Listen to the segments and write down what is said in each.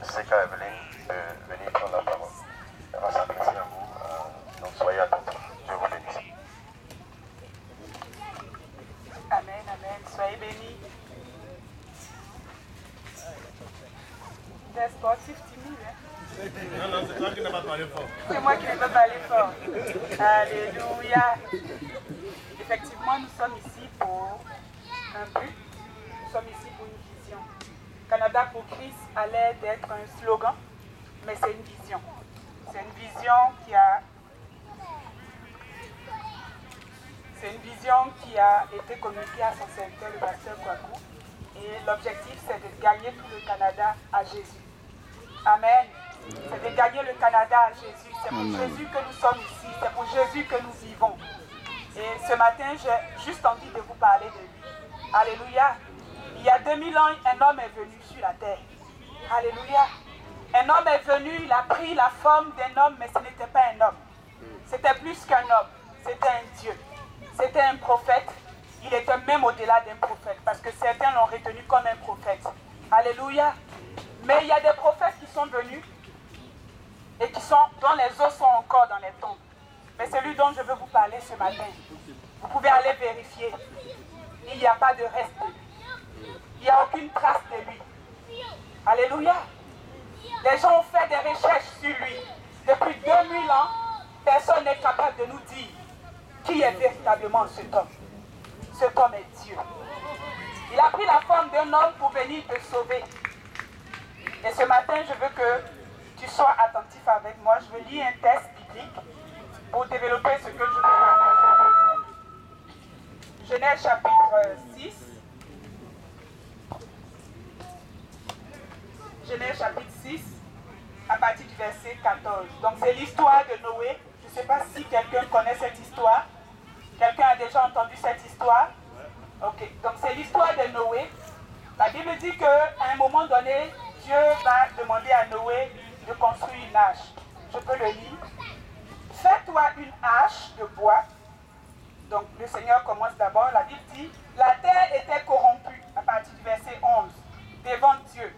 Seka Evelyn de venir prendre la parole. Elle va s'adresser à vous, donc soyez attentifs. Dieu vous bénisse. Amen, amen. Soyez bénis. Des sportifs timides, hein? Non, c'est toi qui n'as pas parlé fort. C'est moi qui n'ai pas parlé fort. Alléluia. Effectivement, nous sommes ici pour un but. Nous sommes ici pour une vision. Canada pour Christ a l'air d'être un slogan, mais c'est une vision. C'est une vision qui a été communiquée à son serviteur, le pasteur Kouakou. Et l'objectif, c'est de gagner tout le Canada à Jésus. Amen. C'est de gagner le Canada à Jésus. C'est pour Jésus que nous sommes ici. C'est pour Jésus que nous vivons. Et ce matin, j'ai juste envie de vous parler de lui. Alléluia. Il y a 2000 ans, un homme est venu sur la terre. Alléluia. Un homme est venu, il a pris la forme d'un homme, mais ce n'était pas un homme. C'était plus qu'un homme. C'était un Dieu. C'était un prophète. Il était même au-delà d'un prophète, parce que certains l'ont retenu comme un prophète. Alléluia. Mais il y a des prophètes qui sont venus et dont les os sont encore dans les tombes. Mais celui dont je veux vous parler ce matin, vous pouvez aller vérifier. Il n'y a pas de reste de lui. Il n'y a aucune trace de lui. Alléluia. Les gens ont fait des recherches sur lui. Depuis 2000 ans, personne n'est capable de nous dire qui est véritablement cet homme. Cet homme est Dieu. Il a pris la forme d'un homme pour venir te sauver. Et ce matin, je veux que tu sois attentif avec moi. Je veux lire un texte biblique pour développer ce que je veux faire. Genèse chapitre 6. Genèse chapitre 6, à partir du verset 14. Donc c'est l'histoire de Noé. Je ne sais pas si quelqu'un connaît cette histoire. Quelqu'un a déjà entendu cette histoire? Ok, donc c'est l'histoire de Noé. La Bible dit qu'à un moment donné, Dieu va demander à Noé de construire une hache. Je peux le lire. Fais-toi une hache de bois. Donc le Seigneur commence d'abord. La Bible dit, la terre était corrompue, à partir du verset 11, devant Dieu.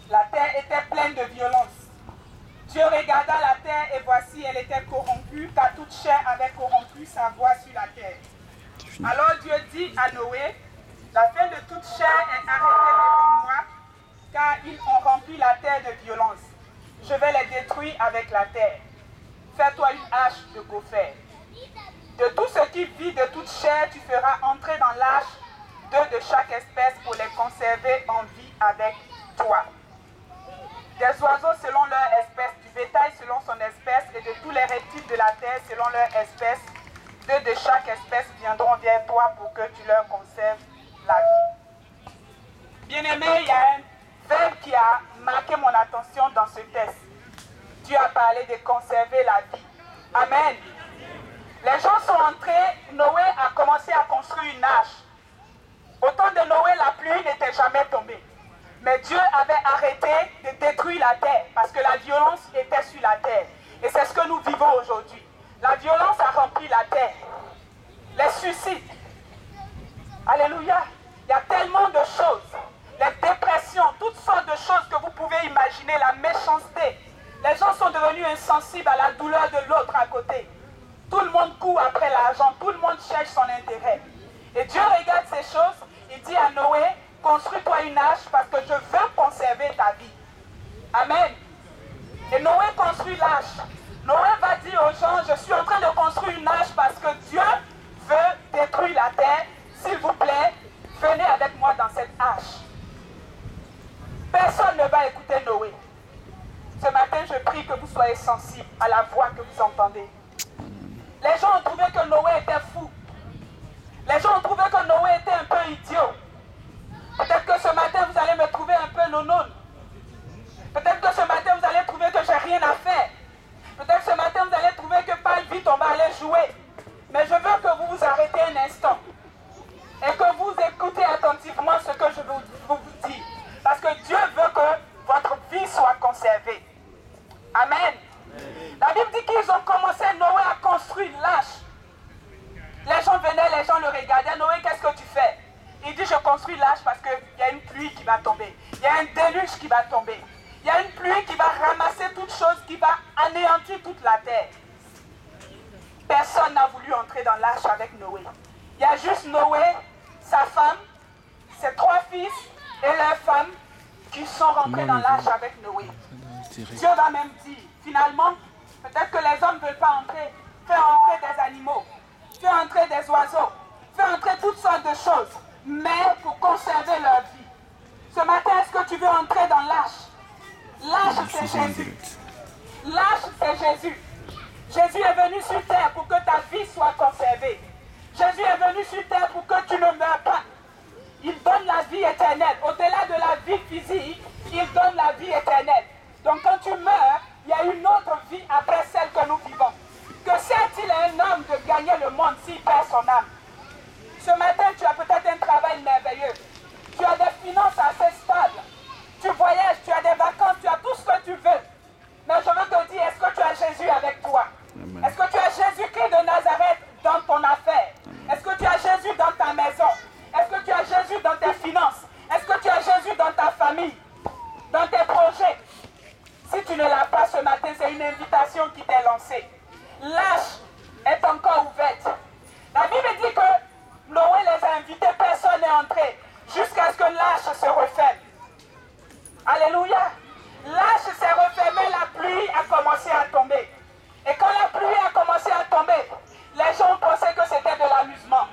La terre était pleine de violence. Dieu regarda la terre et voici, elle était corrompue, car toute chair avait corrompu sa voie sur la terre. Alors Dieu dit à Noé, la fin de toute chair est arrêtée devant moi, car ils ont rempli la terre de violence. Je vais les détruire avec la terre. Fais-toi une hache de gopher. De tout ce qui vit de toute chair, tu feras entrer dans l'hache 2 de chaque espèce pour les conserver en vie avec toi. Des oiseaux selon leur espèce, du bétail selon son espèce, et de tous les reptiles de la terre selon leur espèce, 2 de chaque espèce viendront vers toi pour que tu leur conserves la vie. Bien-aimé, il y a un verbe qui a marqué mon attention dans ce texte. Dieu a parlé de conserver la vie. Amen. Les gens sont entrés, Noé a commencé à construire une hache. Au temps de Noé, la pluie n'était jamais tombée. Mais Dieu avait arrêté de détruire la terre parce que la violence était sur la terre. Et c'est ce que nous vivons aujourd'hui. La violence a rempli la terre. Les suicides. Alléluia. Il y a tellement de choses. Les dépressions, toutes sortes de choses que vous pouvez imaginer. La méchanceté. Les gens sont devenus insensibles à la douleur de l'autre à côté. Tout le monde court après l'argent. Tout le monde cherche son intérêt. Et Dieu regarde ces choses. Il dit à Noé, construis-toi une hache parce que je veux conserver ta vie. Amen. Et Noé construit l'hache. Noé va dire aux gens, je suis en train de construire une hache parce que Dieu veut détruire la terre. S'il vous plaît, venez avec moi dans cette hache. Personne ne va écouter Noé. Ce matin, je prie que vous soyez sensibles à la voix que vous entendez. Les gens ont trouvé que Noé était fou. Les gens ont trouvé que Noé était un peu idiot. Peut-être que ce matin, vous allez me trouver un peu nonon. Peut-être que ce matin, vous allez trouver que j'ai rien à faire. Peut-être que ce matin, vous allez trouver que pas vite, on va aller jouer. Mais je veux que vous vous arrêtez un instant. Et que vous écoutez attentivement ce que je veux vous dire. Parce que Dieu veut que votre vie soit conservée. Amen. La Bible dit qu'ils ont commencé, Noé à construire l'âche. Les gens venaient, les gens le regardaient. Noé, qu'est-ce que tu fais? Il dit, je construis l'arche parce qu'il y a une pluie qui va tomber. Il y a un déluge qui va tomber. Il y a une pluie qui va ramasser toute chose, qui va anéantir toute la terre. Personne n'a voulu entrer dans l'arche avec Noé. Il y a juste Noé, sa femme, ses 3 fils et leurs femmes qui sont rentrés dans l'arche avec Noé. Dieu va même dire, finalement, peut-être que les hommes ne veulent pas entrer. Fais entrer des animaux, fais entrer des oiseaux, fais entrer toutes sortes de choses, mais pour conserver leur vie. Ce matin, est-ce que tu veux entrer dans l'arche? L'arche, c'est Jésus. L'arche, c'est Jésus. Jésus est venu sur terre pour que ta vie soit conservée. Jésus est venu sur terre pour que tu ne meurs pas. Il donne la vie éternelle. Au-delà de la vie physique, il donne la vie éternelle. Donc quand tu meurs, il y a une autre vie après celle que nous vivons. Que sert-il à un homme de gagner le monde s'il perd son âme? Ce matin, tu as peut-être un travail merveilleux. Tu as des finances assez stables. Tu voyages, tu as des vacances, tu as tout ce que tu veux. Mais je veux te dire, est-ce que tu as Jésus avec toi? Est-ce que tu as Jésus-Christ de Nazareth dans ton affaire? Est-ce que tu as Jésus dans ta maison? Est-ce que tu as Jésus dans tes finances? Est-ce que tu as Jésus dans ta famille? Dans tes projets? Si tu ne l'as pas ce matin, c'est une invitation qui t'est lancée. L'arche est encore ouverte. La Bible dit que Noé les a invités, personne n'est entré, jusqu'à ce que l'arche se referme. Alléluia. L'arche s'est refermée, la pluie a commencé à tomber. Et quand la pluie a commencé à tomber, les gens pensaient que c'était de l'amusement.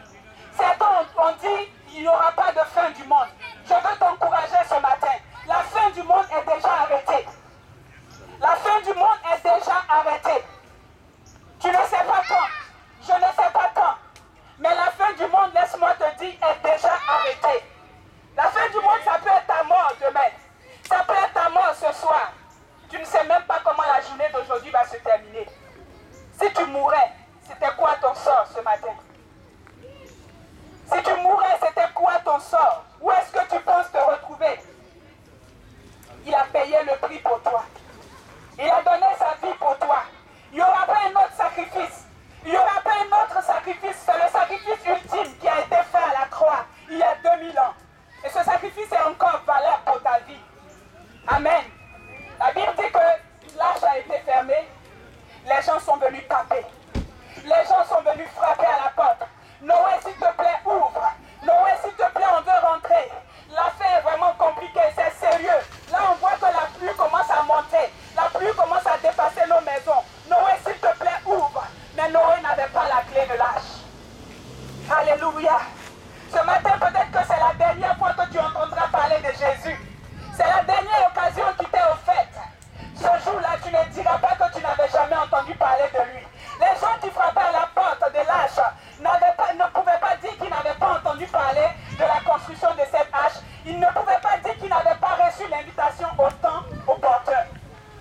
Certains ont dit, il n'y aura pas de fin du monde. Je veux t'encourager ce matin. La fin du monde est déjà arrêtée. La fin du monde est déjà arrêtée. Tu ne sais pas quand. Je ne sais pas quand. Mais la fin du monde, laisse-moi te dire, est déjà arrêtée. La fin du monde, ça peut être ta mort demain. Ça peut être ta mort ce soir. Tu ne sais même pas comment la journée d'aujourd'hui va se terminer. Si tu mourais, c'était quoi ton sort ce matin? Si tu mourais, c'était quoi ton sort? Où est-ce que tu penses te retrouver? Il a payé le prix pour toi. Il a donné sa vie pour toi. Il n'y aura pas un autre sacrifice. Il n'y aura pas un autre sacrifice. C'est le sacrifice ultime qui a été fait à la croix il y a 2000 ans. Et ce sacrifice est encore valable pour ta vie. Amen. La Bible dit que l'arche a été fermée. Les gens sont venus taper. Les gens sont venus frapper à la porte. Noé, s'il te plaît, ouvre. Noé, s'il te plaît, on veut rentrer. L'affaire est vraiment compliquée, c'est sérieux. Là, on voit que la pluie commence à monter. La pluie commence à dépasser nos maisons. Noé, s'il te plaît, ouvre. Mais Noé n'avait pas la clé de l'arche. Alléluia. Ce matin, peut-être que c'est la dernière fois que tu entendras parler de Jésus. C'est la dernière occasion qui t'est offerte. Ce jour-là, tu ne diras pas que tu n'avais jamais entendu parler de lui. Les gens qui frappaient à la porte de l'arche ne pouvaient pas dire qu'ils n'avaient pas entendu parler de la construction de cette arche. Ils ne pouvaient pas dire qu'ils n'avaient pas reçu l'invitation au porteur.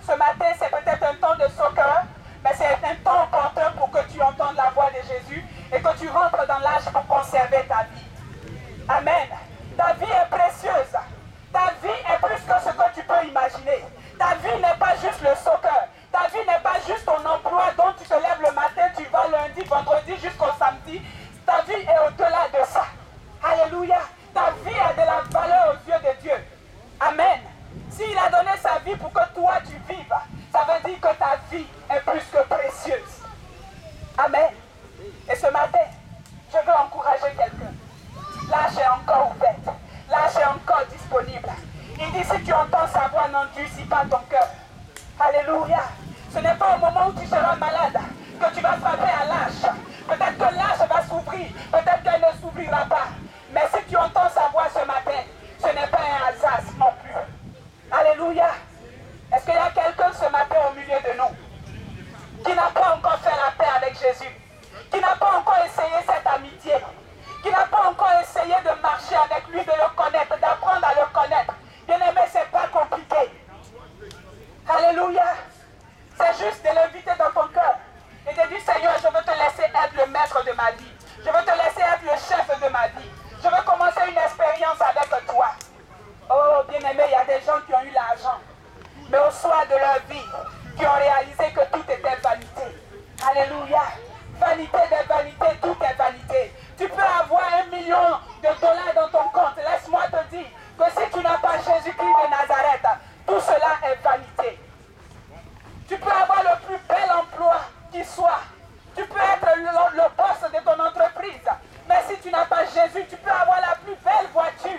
Ce matin, c'est peut-être un temps de soccer, mais c'est un temps opportun pour que tu entendes la voix de Jésus et que tu rentres dans l'arche pour conserver ta vie. Amen. Ta vie est précieuse. Ta vie est plus que ce que tu peux imaginer. Ta vie n'est pas juste le soccer. Ta vie n'est pas juste ton emploi dont tu te lèves le matin, tu vas lundi, vendredi jusqu'au samedi. Ta vie est au-delà de ça. Alléluia. Ta vie a de la valeur aux yeux de Dieu. Amen. S'il a donné sa vie pour que toi tu vives, ça veut dire que ta vie est plus que précieuse. Amen. Et ce matin, je veux encourager quelqu'un. L'arche est encore ouverte. L'arche est encore disponible. Il dit, si tu entends sa voix, n'endurcis pas ton cœur. Alléluia. Ce n'est pas au moment où tu seras malade que tu vas frapper à l'arche. Peut-être que l'arche va s'ouvrir. Peut-être qu'elle ne s'ouvrira pas. Mais si tu entends sa voix ce matin, ce n'est pas un hasard non plus. Alléluia. Est-ce qu'il y a quelqu'un ce matin au milieu de nous qui n'a pas encore fait la paix avec Jésus, qui n'a pas encore essayé cette amitié, qui n'a pas encore essayé de marcher avec lui, de le connaître, d'apprendre à le connaître? Bien-aimé, c'est pas compliqué. Alléluia. C'est juste de l'inviter dans ton cœur et de dire, Seigneur, je veux te laisser être le maître de ma vie. Je veux te laisser être le chef de ma vie. Je veux commencer une expérience avec toi. Oh, bien-aimé, il y a des gens qui ont eu l'argent, mais au soir de leur vie, qui ont réalisé que tout était vanité. Alléluia. Vanité des vanités, tout est vanité. Tu peux avoir 1 million de dollars dans ton compte, laisse-moi te dire que si tu n'as pas Jésus-Christ de Nazareth, tout cela est vanité. Tu peux avoir le plus bel emploi qui soit. Tu peux être le boss de ton entreprise. Mais si tu n'as pas Jésus, tu peux avoir la plus belle voiture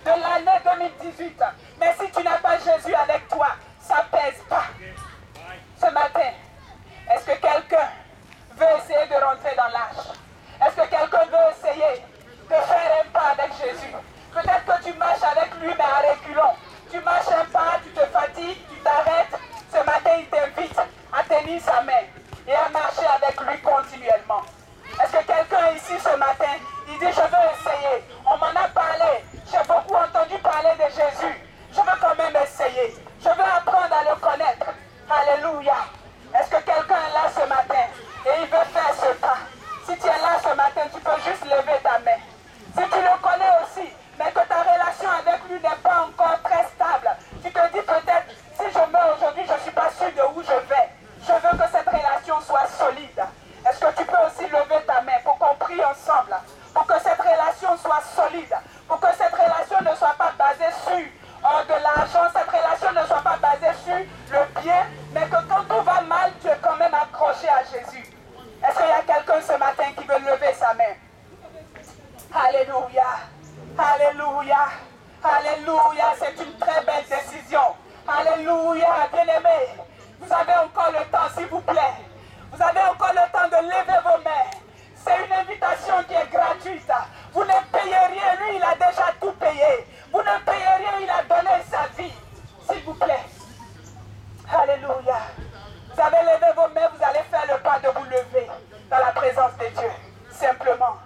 de l'année 2018. Mais si tu n'as pas Jésus avec toi, ça ne pèse pas. Ce matin, est-ce que quelqu'un veut essayer de rentrer dans l'âge? Est-ce que quelqu'un veut essayer de faire un pas avec Jésus? Peut-être que tu marches avec lui, mais à reculons. Tu marches un pas, tu te fatigues, tu t'arrêtes. Ce matin, il t'invite à tenir sa main et à marcher avec lui continuellement. Est-ce que quelqu'un ici ce matin, il dit, je veux essayer. On m'en a parlé. J'ai beaucoup entendu parler de Jésus. Je veux quand même essayer. Je veux apprendre à le connaître. Alléluia. Est-ce que quelqu'un est là ce matin et il veut faire ce pas? Si tu es là ce matin, tu peux juste lever ta main. Si tu le connais aussi, mais que ta relation avec lui n'est pas encore très stable, tu te dis peut-être, si je meurs aujourd'hui, je ne suis pas sûr de où je vais. Je veux que cette relation soit solide. Est-ce que tu peux aussi lever ta main pour qu'on prie ensemble, pour que cette relation soit solide, pour que cette relation ne soit pas basée sur de l'argent, cette relation ne soit pas basée sur le bien, mais que quand tout va mal, tu es quand même accroché à Jésus. Est-ce qu'il y a quelqu'un ce matin qui veut lever sa main? Alléluia, alléluia, alléluia, c'est une très belle décision. Alléluia, bien-aimés, vous avez encore le temps, s'il vous plaît. Vous avez encore le temps de lever vos mains. C'est une invitation qui est gratuite. Vous ne payez rien, lui il a déjà tout payé. Vous ne payez rien, il a donné sa vie. S'il vous plaît. Alléluia. Vous avez levé vos mains, vous allez faire le pas de vous lever dans la présence de Dieu. Simplement.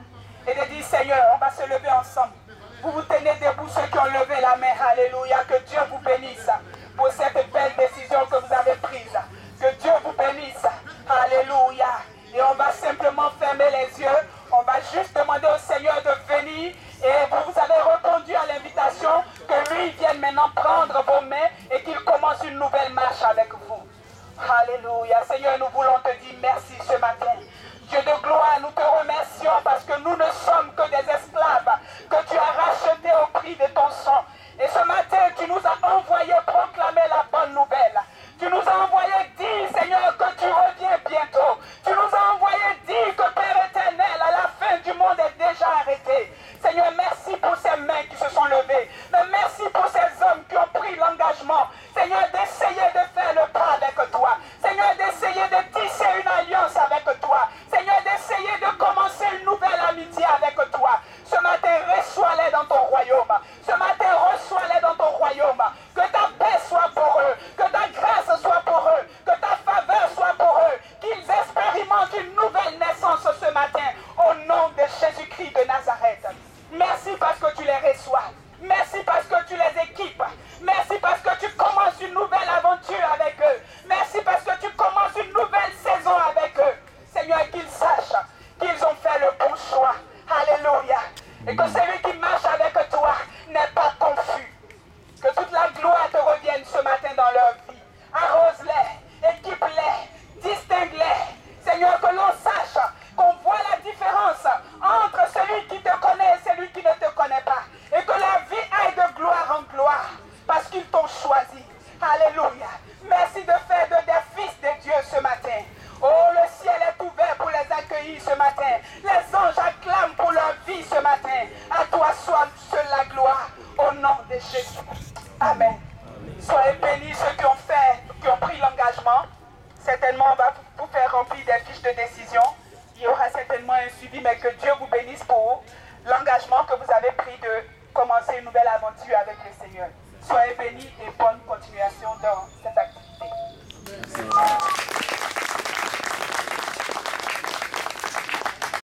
Et de dire, Seigneur, on va se lever ensemble. Vous vous tenez debout, ceux qui ont levé la main. Alléluia. Que Dieu vous bénisse pour cette belle décision que vous avez prise. Que Dieu vous bénisse. Alléluia. Et on va simplement fermer les yeux. On va juste demander au Seigneur de venir. Et vous avez répondu à l'invitation que lui vienne maintenant prendre vos mains et qu'il commence une nouvelle marche avec vous. Alléluia. Seigneur, nous voulons te dire merci ce matin. Dieu de gloire, nous te remercions parce que nous ne sommes que des esclaves que tu as rachetés au prix de ton sang. Et ce matin, tu nous as envoyé proclamer la bonne nouvelle. Tu nous as envoyé dire, Seigneur, que tu reviens bientôt. Tu nous as envoyé dire que Père éternel, à la fin du monde est déjà arrêté. Seigneur, merci pour ces mains qui se sont levées. Mais merci pour ces hommes qui ont pris l'engagement, Seigneur, d'essayer de faire le pas avec toi. Seigneur, d'essayer de tisser une alliance avec toi. Seigneur, d'essayer de commencer une nouvelle amitié avec toi. Ce matin, reçois-les dans ton royaume. Ce matin, reçois-les dans ton royaume. Que ta paix soit pour eux. Que ta grâce soit pour eux. Que ta faveur soit pour eux. Qu'ils expérimentent une nouvelle naissance ce matin. Au nom de Jésus-Christ de Nazareth. Merci parce que tu les reçois. Merci parce que tu les équipes. Merci parce que tu commences une nouvelle aventure avec eux. Merci parce que tu commences une nouvelle saison avec eux. Seigneur, qu'ils sachent qu'ils ont fait le bon choix. Alléluia. Et que celui qui marche avec toi n'est pas confus. Que toute la gloire te revienne ce matin dans leur vie. Arrose-les, équipe-les, distingue-les. Seigneur, que l'on sache, qu'on voit la différence entre celui qui te connaît et celui qui ne te connaît pas. Et que la vie aille de gloire en gloire parce qu'ils t'ont choisi. Alléluia. Merci de faire de des fils de Dieu ce matin. Oh, le ciel est ouvert pour les accueillir ce matin. Les anges acclament pour leur vie ce matin. À toi soit seule la gloire au nom de Jésus. Amen. Soyez bénis ceux qui ont pris l'engagement. Certainement, on va vous faire remplir des fiches de décision. Il y aura certainement un suivi, mais que Dieu vous bénisse pour l'engagement que vous avez pris de commencer une nouvelle aventure avec le Seigneur. Soyez bénis et bonne continuation dans cette